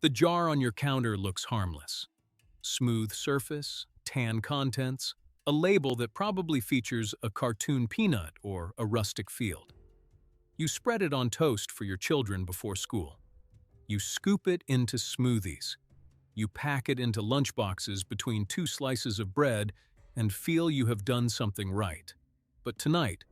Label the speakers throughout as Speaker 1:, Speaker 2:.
Speaker 1: The jar on your counter looks harmless. Smooth surface, tan contents, a label that probably features a cartoon peanut or a rustic field. You spread it on toast for your children before school. You scoop it into smoothies. You pack it into lunchboxes between two slices of bread and feel you have done something right. But tonight,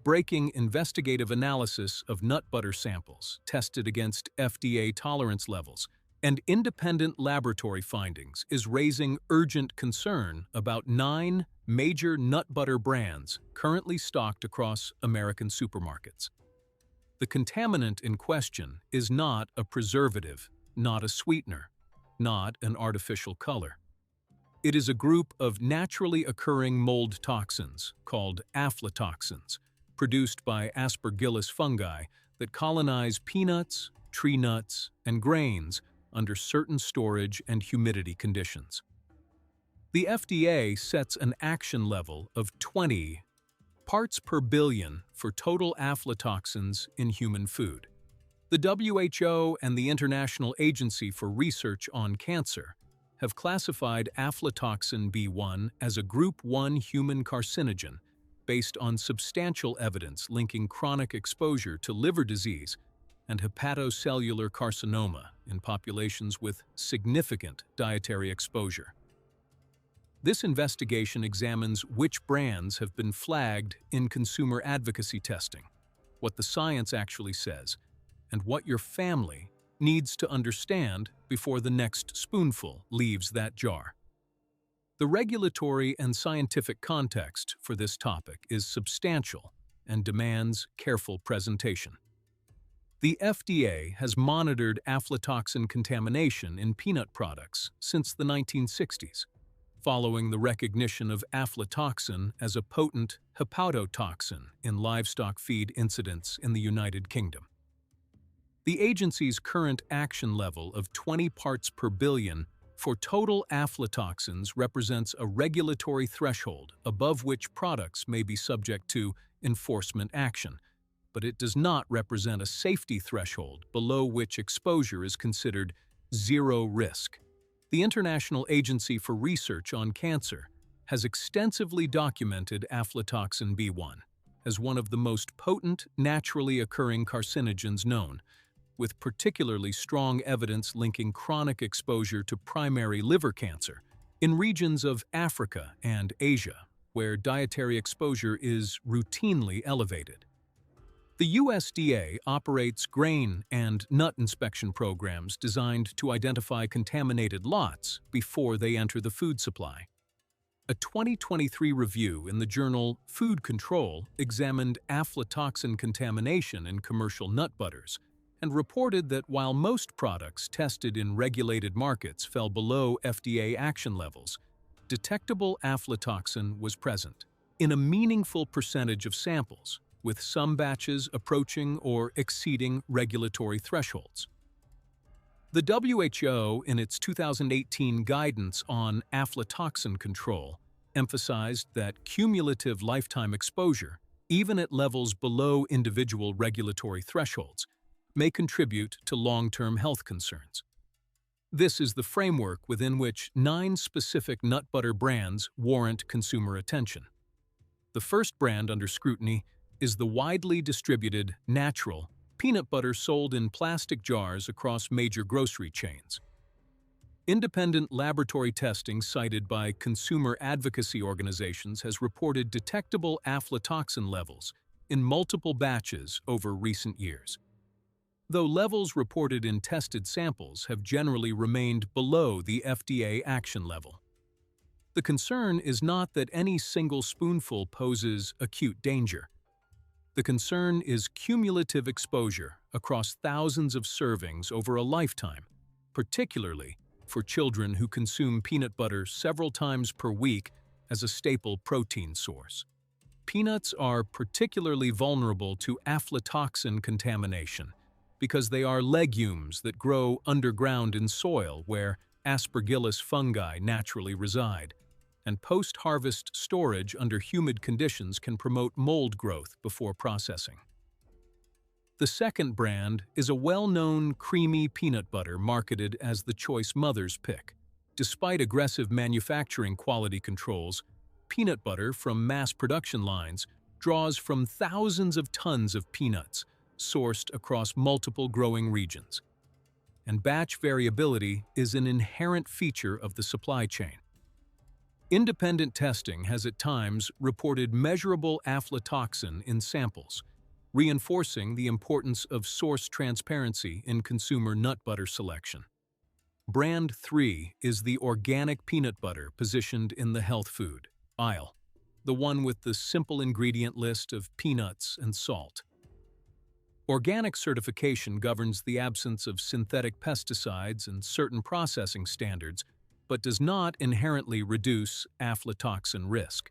Speaker 1: breaking investigative analysis of nut butter samples tested against FDA tolerance levels and independent laboratory findings is raising urgent concern about 9 major nut butter brands currently stocked across American supermarkets. The contaminant in question is not a preservative, not a sweetener, not an artificial color. It is a group of naturally occurring mold toxins called aflatoxins, produced by aspergillus fungi that colonize peanuts, tree nuts, and grains under certain storage and humidity conditions. The FDA sets an action level of 20 parts per billion for total aflatoxins in human food. The WHO and the International Agency for Research on Cancer have classified aflatoxin B1 as a Group 1 human carcinogen based on substantial evidence linking chronic exposure to liver disease and hepatocellular carcinoma in populations with significant dietary exposure. This investigation examines which brands have been flagged in consumer advocacy testing, what the science actually says, and what your family needs to understand before the next spoonful leaves that jar. The regulatory and scientific context for this topic is substantial and demands careful presentation. The FDA has monitored aflatoxin contamination in peanut products since the 1960s, following the recognition of aflatoxin as a potent hepatotoxin in livestock feed incidents in the United Kingdom. The agency's current action level of 20 parts per billion for total aflatoxins represents a regulatory threshold above which products may be subject to enforcement action, but it does not represent a safety threshold below which exposure is considered zero risk. The International Agency for Research on Cancer has extensively documented aflatoxin B1 as one of the most potent naturally occurring carcinogens known, with particularly strong evidence linking chronic exposure to primary liver cancer in regions of Africa and Asia, where dietary exposure is routinely elevated. The USDA operates grain and nut inspection programs designed to identify contaminated lots before they enter the food supply. A 2023 review in the journal Food Control examined aflatoxin contamination in commercial nut butters and reported that while most products tested in regulated markets fell below FDA action levels, detectable aflatoxin was present in a meaningful percentage of samples, with some batches approaching or exceeding regulatory thresholds. The WHO, in its 2018 guidance on aflatoxin control, emphasized that cumulative lifetime exposure, even at levels below individual regulatory thresholds, may contribute to long-term health concerns. This is the framework within which 9 specific nut butter brands warrant consumer attention. The first brand under scrutiny is the widely distributed, natural peanut butter sold in plastic jars across major grocery chains. Independent laboratory testing cited by consumer advocacy organizations has reported detectable aflatoxin levels in multiple batches over recent years, though levels reported in tested samples have generally remained below the FDA action level. The concern is not that any single spoonful poses acute danger. The concern is cumulative exposure across thousands of servings over a lifetime, particularly for children who consume peanut butter several times per week as a staple protein source. Peanuts are particularly vulnerable to aflatoxin contamination because they are legumes that grow underground in soil where aspergillus fungi naturally reside, and post-harvest storage under humid conditions can promote mold growth before processing. The second brand is a well-known creamy peanut butter marketed as the choice mother's pick. Despite aggressive manufacturing quality controls, peanut butter from mass production lines draws from thousands of tons of peanuts sourced across multiple growing regions. And batch variability is an inherent feature of the supply chain. Independent testing has at times reported measurable aflatoxin in samples, reinforcing the importance of source transparency in consumer nut butter selection. Brand 3 is the organic peanut butter positioned in the health food aisle, the one with the simple ingredient list of peanuts and salt. Organic certification governs the absence of synthetic pesticides and certain processing standards, but does not inherently reduce aflatoxin risk.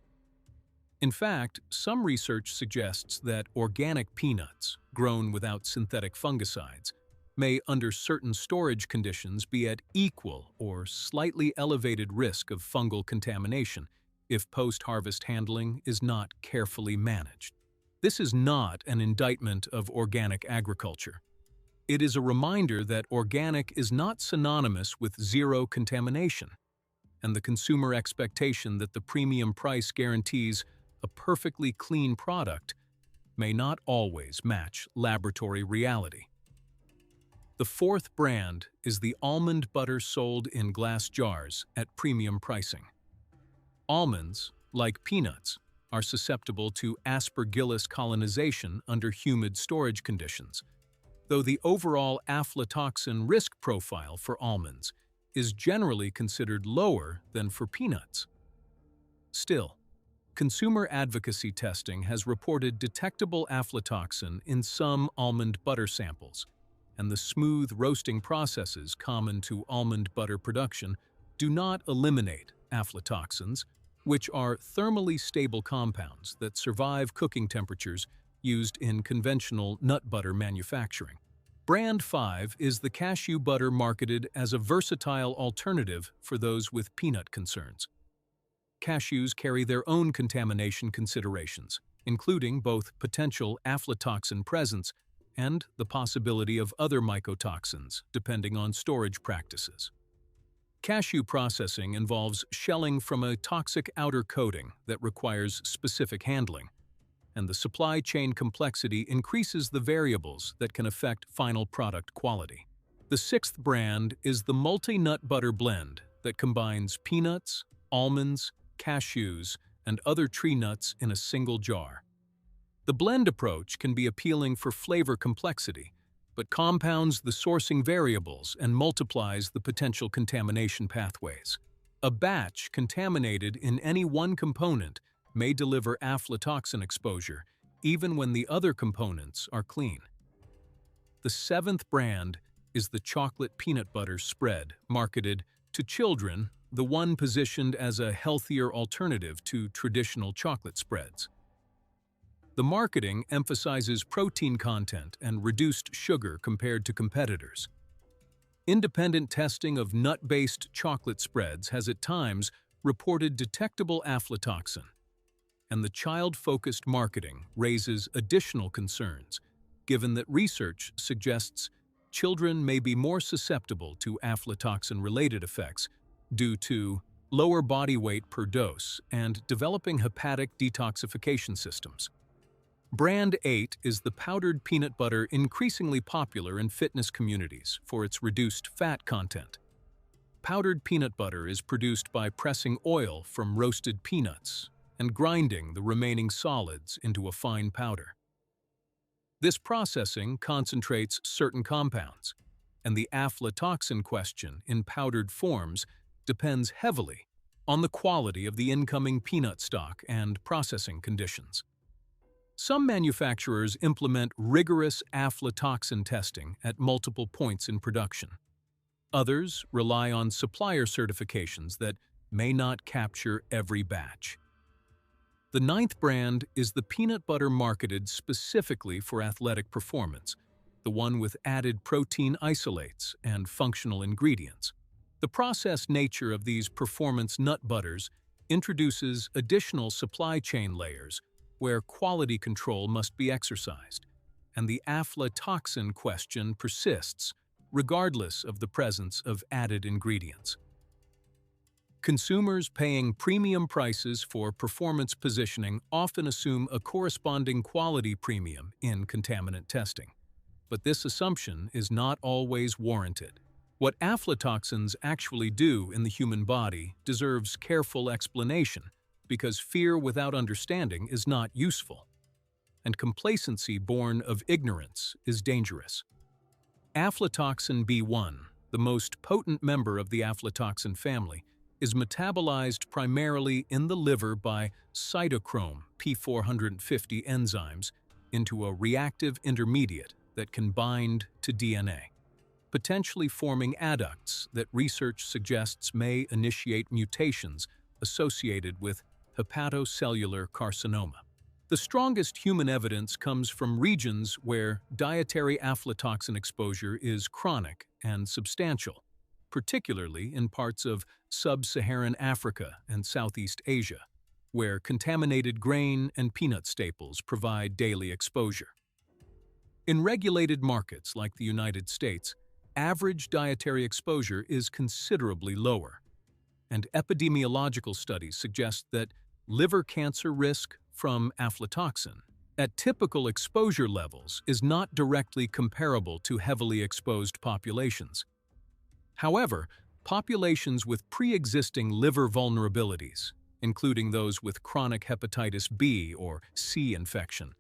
Speaker 1: In fact, some research suggests that organic peanuts, grown without synthetic fungicides, may, under certain storage conditions, be at equal or slightly elevated risk of fungal contamination if post-harvest handling is not carefully managed. This is not an indictment of organic agriculture. It is a reminder that organic is not synonymous with zero contamination, and the consumer expectation that the premium price guarantees a perfectly clean product may not always match laboratory reality. The fourth brand is the almond butter sold in glass jars at premium pricing. Almonds, like peanuts, are susceptible to aspergillus colonization under humid storage conditions, though the overall aflatoxin risk profile for almonds is generally considered lower than for peanuts. Still, consumer advocacy testing has reported detectable aflatoxin in some almond butter samples, and the smooth roasting processes common to almond butter production do not eliminate aflatoxins, which are thermally stable compounds that survive cooking temperatures used in conventional nut butter manufacturing. Brand 5 is the cashew butter marketed as a versatile alternative for those with peanut concerns. Cashews carry their own contamination considerations, including both potential aflatoxin presence and the possibility of other mycotoxins, depending on storage practices. Cashew processing involves shelling from a toxic outer coating that requires specific handling, and the supply chain complexity increases the variables that can affect final product quality. The sixth brand is the multi-nut butter blend that combines peanuts, almonds, cashews, and other tree nuts in a single jar. The blend approach can be appealing for flavor complexity, but compounds the sourcing variables and multiplies the potential contamination pathways. A batch contaminated in any one component may deliver aflatoxin exposure, even when the other components are clean. The seventh brand is the chocolate peanut butter spread, marketed to children, the one positioned as a healthier alternative to traditional chocolate spreads. The marketing emphasizes protein content and reduced sugar compared to competitors. Independent testing of nut-based chocolate spreads has at times reported detectable aflatoxin, and the child-focused marketing raises additional concerns, given that research suggests children may be more susceptible to aflatoxin-related effects due to lower body weight per dose and developing hepatic detoxification systems. Brand 8 is the powdered peanut butter increasingly popular in fitness communities for its reduced fat content. Powdered peanut butter is produced by pressing oil from roasted peanuts and grinding the remaining solids into a fine powder. This processing concentrates certain compounds, and the aflatoxin question in powdered forms depends heavily on the quality of the incoming peanut stock and processing conditions. Some manufacturers implement rigorous aflatoxin testing at multiple points in production. Others rely on supplier certifications that may not capture every batch. The ninth brand is the peanut butter marketed specifically for athletic performance, the one with added protein isolates and functional ingredients. The processed nature of these performance nut butters introduces additional supply chain layers where quality control must be exercised, and the aflatoxin question persists, regardless of the presence of added ingredients. Consumers paying premium prices for performance positioning often assume a corresponding quality premium in contaminant testing. But this assumption is not always warranted. What aflatoxins actually do in the human body deserves careful explanation, because fear without understanding is not useful, and complacency born of ignorance is dangerous. Aflatoxin B1, the most potent member of the aflatoxin family, is metabolized primarily in the liver by cytochrome P450 enzymes into a reactive intermediate that can bind to DNA, potentially forming adducts that research suggests may initiate mutations associated with hepatocellular carcinoma. The strongest human evidence comes from regions where dietary aflatoxin exposure is chronic and substantial, particularly in parts of sub-Saharan Africa and Southeast Asia, where contaminated grain and peanut staples provide daily exposure. In regulated markets like the United States, average dietary exposure is considerably lower, and epidemiological studies suggest that liver cancer risk from aflatoxin at typical exposure levels is not directly comparable to heavily exposed populations. However, populations with pre-existing liver vulnerabilities, including those with chronic hepatitis B or C infection,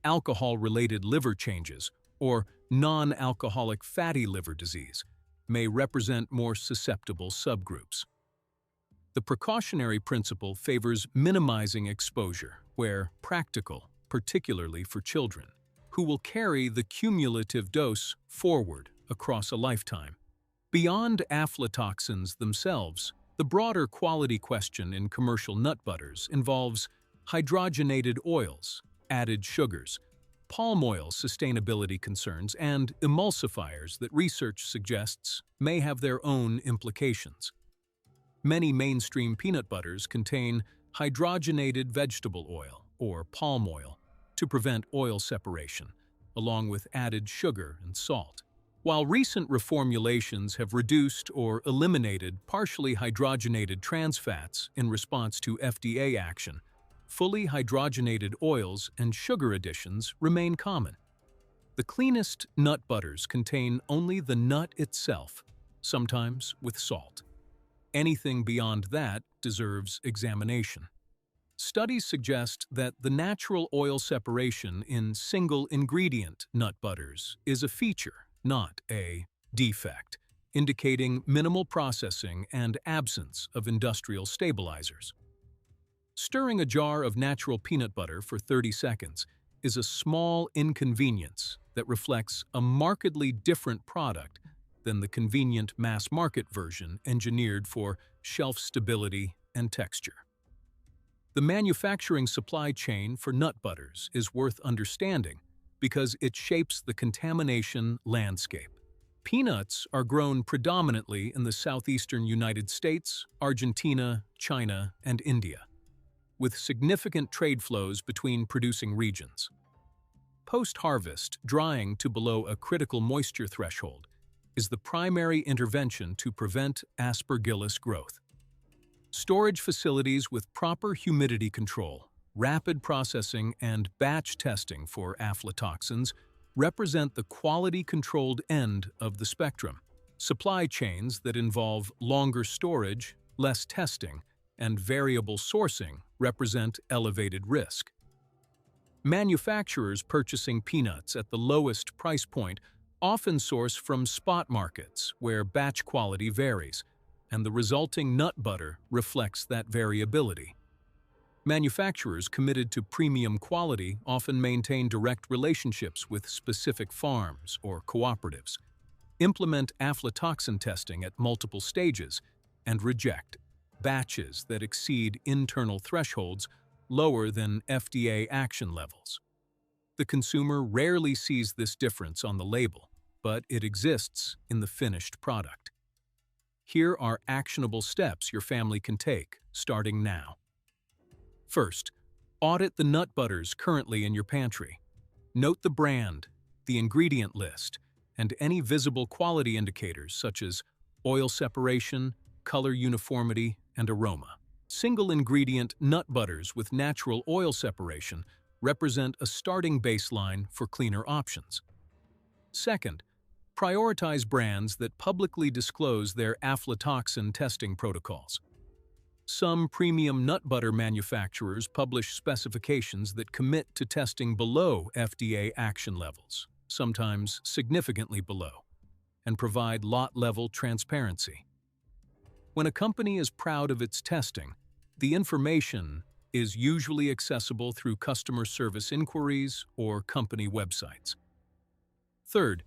Speaker 1: alcohol-related liver changes, or non-alcoholic fatty liver disease, may represent more susceptible subgroups. The precautionary principle favors minimizing exposure where practical, particularly for children, who will carry the cumulative dose forward across a lifetime. Beyond aflatoxins themselves, the broader quality question in commercial nut butters involves hydrogenated oils, added sugars, palm oil sustainability concerns, and emulsifiers that research suggests may have their own implications. Many mainstream peanut butters contain hydrogenated vegetable oil, or palm oil, to prevent oil separation, along with added sugar and salt. While recent reformulations have reduced or eliminated partially hydrogenated trans fats in response to FDA action, fully hydrogenated oils and sugar additions remain common. The cleanest nut butters contain only the nut itself, sometimes with salt. Anything beyond that deserves examination. Studies suggest that the natural oil separation in single-ingredient nut butters is a feature, not a defect, indicating minimal processing and absence of industrial stabilizers. Stirring a jar of natural peanut butter for 30 seconds is a small inconvenience that reflects a markedly different product than the convenient mass-market version engineered for shelf stability and texture. The manufacturing supply chain for nut butters is worth understanding because it shapes the contamination landscape. Peanuts are grown predominantly in the southeastern United States, Argentina, China, and India, with significant trade flows between producing regions. Post-harvest, drying to below a critical moisture threshold is the primary intervention to prevent aspergillus growth. Storage facilities with proper humidity control, rapid processing, and batch testing for aflatoxins represent the quality-controlled end of the spectrum. Supply chains that involve longer storage, less testing, and variable sourcing represent elevated risk. Manufacturers purchasing peanuts at the lowest price point often source from spot markets where batch quality varies, and the resulting nut butter reflects that variability. Manufacturers committed to premium quality often maintain direct relationships with specific farms or cooperatives, implement aflatoxin testing at multiple stages, and reject batches that exceed internal thresholds lower than FDA action levels. The consumer rarely sees this difference on the label, but it exists in the finished product. Here are actionable steps your family can take, starting now. First, audit the nut butters currently in your pantry. Note the brand, the ingredient list, and any visible quality indicators such as oil separation, color uniformity, and aroma. Single-ingredient nut butters with natural oil separation represent a starting baseline for cleaner options. Second, prioritize brands that publicly disclose their aflatoxin testing protocols. Some premium nut butter manufacturers publish specifications that commit to testing below FDA action levels, sometimes significantly below, and provide lot-level transparency. When a company is proud of its testing, the information is usually accessible through customer service inquiries or company websites. Third,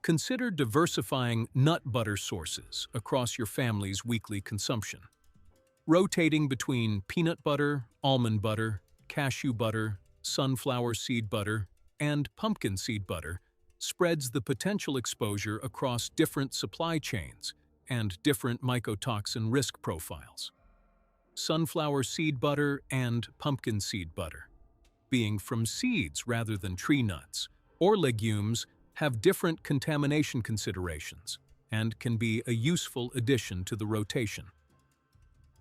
Speaker 1: consider diversifying nut butter sources across your family's weekly consumption. Rotating between peanut butter, almond butter, cashew butter, sunflower seed butter, and pumpkin seed butter spreads the potential exposure across different supply chains and different mycotoxin risk profiles. Sunflower seed butter and pumpkin seed butter, being from seeds rather than tree nuts or legumes, have different contamination considerations and can be a useful addition to the rotation.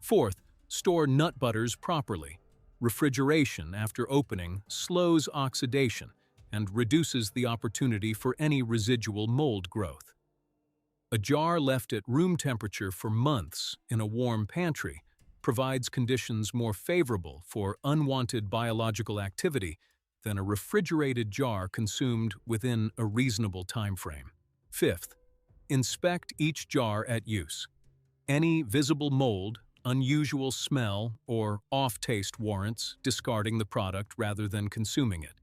Speaker 1: Fourth, store nut butters properly. Refrigeration after opening slows oxidation and reduces the opportunity for any residual mold growth. A jar left at room temperature for months in a warm pantry provides conditions more favorable for unwanted biological activity than a refrigerated jar consumed within a reasonable time frame. Fifth, inspect each jar at use. Any visible mold, unusual smell, or off-taste warrants discarding the product rather than consuming it.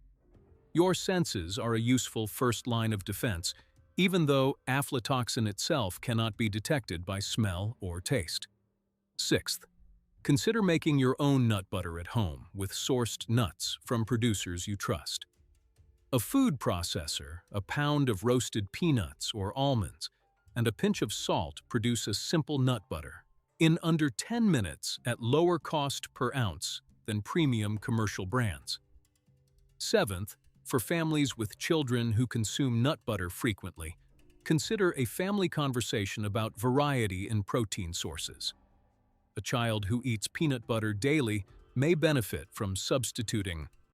Speaker 1: Your senses are a useful first line of defense, even though aflatoxin itself cannot be detected by smell or taste. Sixth, consider making your own nut butter at home with sourced nuts from producers you trust. A food processor, a pound of roasted peanuts or almonds, and a pinch of salt produce a simple nut butter in under 10 minutes at lower cost per ounce than premium commercial brands. Seventh, for families with children who consume nut butter frequently, consider a family conversation about variety in protein sources. A child who eats peanut butter daily may benefit from substituting